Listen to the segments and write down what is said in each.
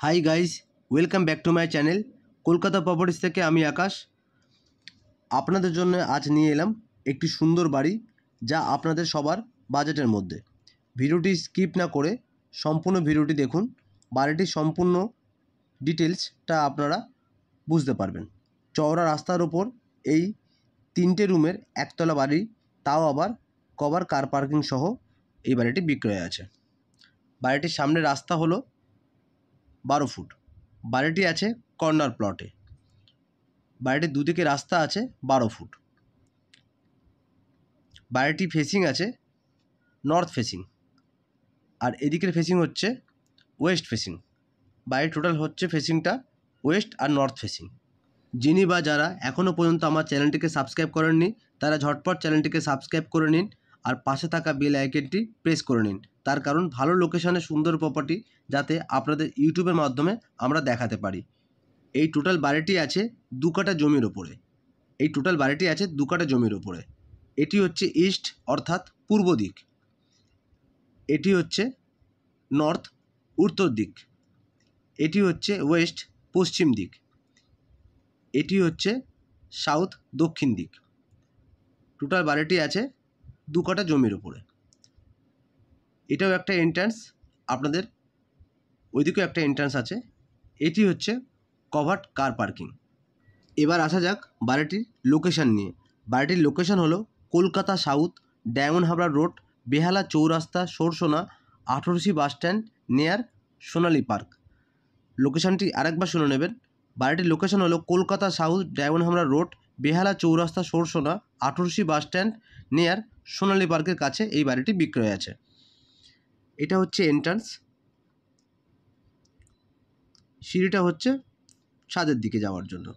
Hi guys, welcome back to my channel Kolkata properties থেকে আমি আকাশ। আপনাদের জন্য আজ নিয়ে এলাম একটি সুন্দর বাড়ি, যা আপনাদের সবার বাজেটের মধ্যে। ভিডিওটি স্কিপ না করে সম্পূর্ণ ভিডিওটি দেখুন। বাড়িটির সম্পূর্ণ ডিটেলসটা আপনারা বুঝতে পারবেন। চওড়া রাস্তার ওপর এই 3টে রুমের একতলা বাড়ি, তাও আবার কভার কার পার্কিং সহ এই বাড়িটি বিক্রয় আছে। বাড়িটির সামনে রাস্তা হলো 12 ফুট। বাড়িটি আছে কর্নার প্লটে। বাড়িটির দুদিকে রাস্তা আছে 12 ফুট। বাড়িটি ফেসিং আছে নর্থ ফেসিং, আর এদিকের ফেসিং হচ্ছে ওয়েস্ট ফেসিং। বাড়ির টোটাল হচ্ছে ফেসিংটা ওয়েস্ট আর নর্থ ফেসিং। যিনি বা যারা এখনও পর্যন্ত আমার চ্যানেলটিকে সাবস্ক্রাইব করেননি, তারা ঝটপট চ্যানেলটিকে সাবস্ক্রাইব করে নিন আর পাশে থাকা বেল আইকনটি প্রেস করে নিন। তার কারণ ভালো লোকেশনে সুন্দর প্রপার্টি যাতে আপনাদের ইউটিউবের মাধ্যমে আমরা দেখাতে পারি। এই টোটাল বাড়িটি আছে 2 কাঠা জমির ওপরে। এটি হচ্ছে ইস্ট অর্থাৎ পূর্ব দিক, এটি হচ্ছে নর্থ উত্তর দিক, এটি হচ্ছে ওয়েস্ট পশ্চিম দিক, এটি হচ্ছে সাউথ দক্ষিণ দিক। টোটাল বাড়িটি আছে 2 কাঠা জমির ওপরে। এটাও একটা এন্ট্রান্স, আপনাদের ওইদিকেও একটা এন্ট্রান্স আছে। এটি হচ্ছে কভার্ড কার পার্কিং। এবার আসা যাক বাড়িটির লোকেশন নিয়ে। বাড়িটির লোকেশন হলো কলকাতা সাউথ, ডায়মন্ড হাবড়া রোড, বেহালা চৌরাস্তা, সরসোনা, 18সি bus stand, near Sonali park. লোকেশনটি আরেকবার শুনে নেবেন। বাড়িটির লোকেশন হলো কলকাতা সাউথ, ডায়মন্ড হাবড়া রোড, বেহালা চৌরাস্তা, সরসোনা, 18সি বাস স্ট্যান্ড, নিয়ার সোনালী পার্কের কাছে এই বাড়িটি বিক্রয় আছে। এটা হচ্ছে এন্ট্রান্স। সিঁড়িটা হচ্ছে ছাদের দিকে যাওয়ার জন্য।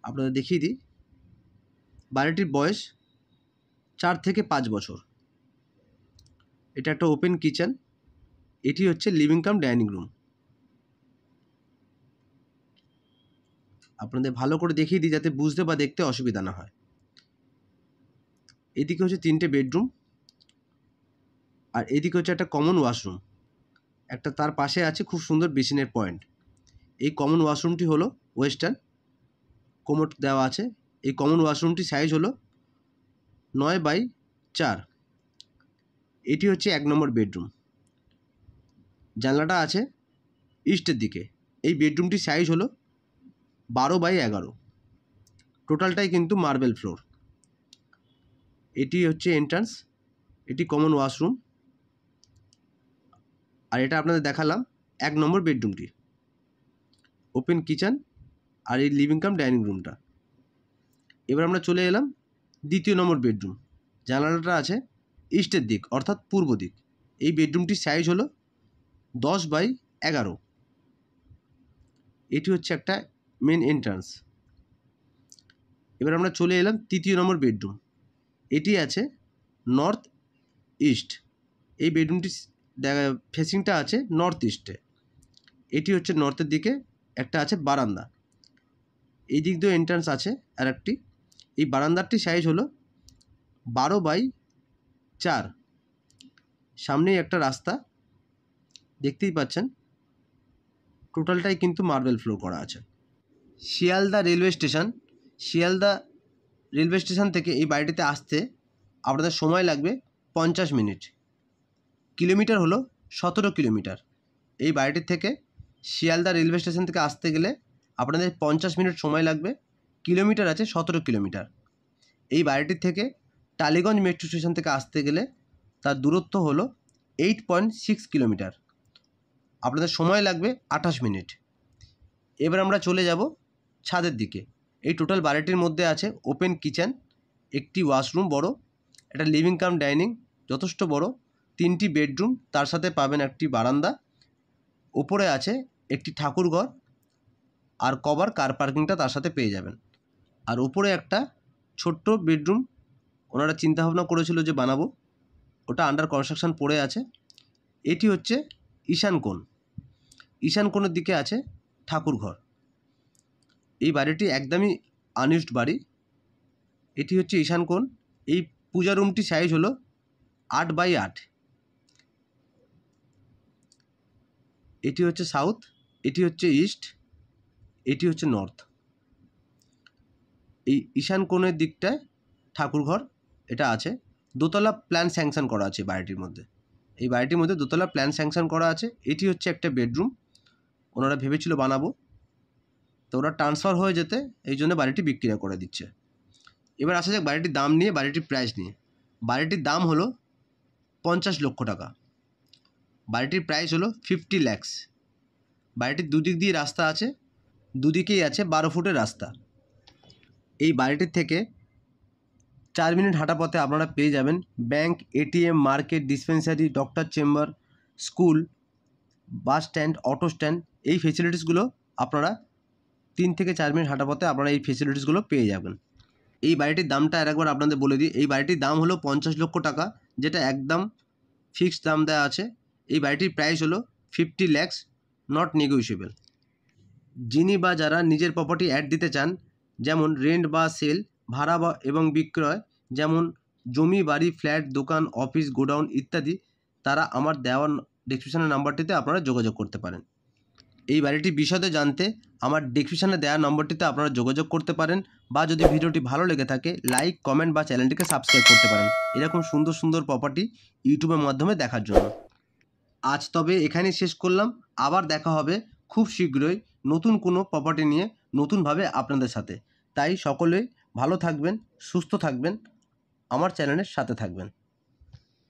আপনাদের দেখিয়ে দিই, বাড়িটির বয়স 4 থেকে 5 বছর। এটা একটা ওপেন কিচেন। এটি হচ্ছে লিভিং কাম ডাইনিং রুম। আপনাদের ভালো করে দেখিয়ে দিই যাতে বুঝতে বা দেখতে অসুবিধা না হয়। এদিকে হচ্ছে 3টে বেডরুম, আর এদিকে হচ্ছে একটা কমন ওয়াশরুম। একটা তার পাশে আছে খুব সুন্দর বেসিনের পয়েন্ট। এই কমন ওয়াশরুমটি হলো ওয়েস্টার্ন, কোমোড দেওয়া আছে। এই কমন ওয়াশরুমটির সাইজ হলো 9x4। এটি হচ্ছে 1 নম্বর বেডরুম। জানলাটা আছে ইস্টের দিকে। এই বেডরুমটির সাইজ হলো 12x11। টোটালটাই কিন্তু মার্বেল ফ্লোর। এটি হচ্ছে এন্ট্রান্স, এটি কমন ওয়াশরুম, আর এটা আপনাদের দেখালাম 1 নম্বর বেডরুমটি, ওপেন কিচেন আর এই লিভিং কাম ডাইনিং রুমটা। এবার আমরা চলে এলাম 2য় নম্বর বেডরুম। জানালাটা আছে ইস্টের দিক অর্থাৎ পূর্ব দিক। এই বেডরুমটির সাইজ হলো 10x11। এটি হচ্ছে একটা মেন এন্ট্রান্স। এবার আমরা চলে এলাম 3য় নম্বর বেডরুম। এটি আছে নর্থ ইস্ট। এই বেডরুমটি ফেসিংটা আছে নর্থ ইস্টে। এটি হচ্ছে নর্থের দিকে একটা আছে বারান্দা। এই দিক দিয়ে এন্ট্রান্স আছে আর একটি। এই বারান্দারটি সাইজ হলো 12x4। সামনেই একটা রাস্তা দেখতেই পাচ্ছেন। টোটালটাই কিন্তু মার্বেল ফ্লোর করা আছে। শিয়ালদা রেলওয়ে স্টেশন থেকে এই বাড়িটিতে আসতে আপনাদের সময় লাগবে 50 মিনিট। কিলোমিটার হলো 17 কিলোমিটার। এই বাড়িটির থেকে শিয়ালদা রেলওয়ে স্টেশন থেকে আসতে গেলে আপনাদের 50 মিনিট সময় লাগবে। কিলোমিটার আছে 17 কিলোমিটার। এই বাড়িটির থেকে টালিগঞ্জ মেট্রো স্টেশন থেকে আসতে গেলে তার দূরত্ব হলো 8.6 কিলোমিটার। আপনাদের সময় লাগবে 28 মিনিট। এবার আমরা চলে যাব ছাদের দিকে। এই টোটাল বাড়িটির মধ্যে আছে ওপেন কিচেন, একটি ওয়াশরুম বড়, একটা লিভিং কাম ডাইনিং যথেষ্ট বড়, 3টি বেডরুম, তার সাথে পাবেন একটি বারান্দা, ওপরে আছে একটি ঠাকুরঘর, আর কভার কার পার্কিংটা তার সাথে পেয়ে যাবেন। আর উপরে একটা ছোট্ট বেডরুম ওনারা চিন্তাভাবনা করেছিল যে বানাবো, ওটা আন্ডার কনস্ট্রাকশন পড়ে আছে। এটি হচ্ছে ঈশান কোণের দিকে আছে ঠাকুরঘর। এই বাড়িটি একদমই আনইউজড বাড়ি। এটি হচ্ছে ঈশান কোণ। এই পূজা রুমটি সাইজ হলো 8x8। এটি হচ্ছে সাউথ, এটি হচ্ছে ইস্ট, এটি হচ্ছে নর্থ। এই ঈশান কোণের দিকটায় ঠাকুরঘর এটা আছে। দোতলা প্ল্যান স্যাংশন করা আছে বাড়িটির মধ্যে। এই বাড়িটির মধ্যে দোতলা প্ল্যান স্যাংশন করা আছে। এটি হচ্ছে একটা বেডরুম, ওনারা ভেবেছিল বানাবো, তো ওরা ট্রান্সফার হয়ে যেতে এই জন্য বাড়িটি বিক্রি করে দিচ্ছে। এবার আসা যাক বাড়িটির দাম নিয়ে, বাড়িটির প্রাইস নিয়ে। বাড়িটির দাম হলো 50 লক্ষ টাকা। বাড়িটির প্রাইস হলো 50 lakhs। বাড়িটির দুদিক দিয়ে রাস্তা আছে, দুদিকেই আছে 12 ফুটের রাস্তা। এই বাড়িটির থেকে 4 মিনিট হাঁটা পথে আপনারা পেয়ে যাবেন bank, ATM, market, dispensary, doctor chamber, school, bus stand, auto stand. এই ফেসিলিটিসগুলো আপনারা 3 থেকে 4 মিনিট হাঁটা পথে আপনারা এই ফেসিলিটিসগুলো পেয়ে যাবেন। এই বাড়িটির দামটা আরেকবার আপনাদের বলে দিই। এই বাড়িটির দাম হলো 50 লক্ষ টাকা, যেটা একদম ফিক্সড দাম দেওয়া আছে। এই বাড়িটির প্রাইস হলো 50 lakhs, নট নেগোশিয়েবল। যিনি বা যারা নিজের প্রপার্টি অ্যাড দিতে চান, যেমন রেন্ট বা সেল, ভাড়া বা এবং বিক্রয়, যেমন জমি, বাড়ি, ফ্ল্যাট, দোকান, অফিস, গোডাউন ইত্যাদি, তারা আমার দেওয়া ডেসক্রিপশনের নাম্বারটিতে আপনারা যোগাযোগ করতে পারেন। এই বাড়িটি বিশদে জানতে আমার ডেসক্রিপশনে দেওয়া নম্বরটিতে আপনারা যোগাযোগ করতে পারেন, বা যদি ভিডিওটি ভালো লেগে থাকে লাইক, কমেন্ট বা চ্যানেলটিকে সাবস্ক্রাইব করতে পারেন এরকম সুন্দর সুন্দর প্রপার্টি ইউটিউবের মাধ্যমে দেখার জন্য। আজ তবে এখানেই শেষ করলাম। আবার দেখা হবে খুব শীঘ্রই নতুন কোনো প্রপার্টি নিয়ে নতুনভাবে আপনাদের সাথে। তাই সকলেই ভালো থাকবেন, সুস্থ থাকবেন, আমার চ্যানেলের সাথে থাকবেন।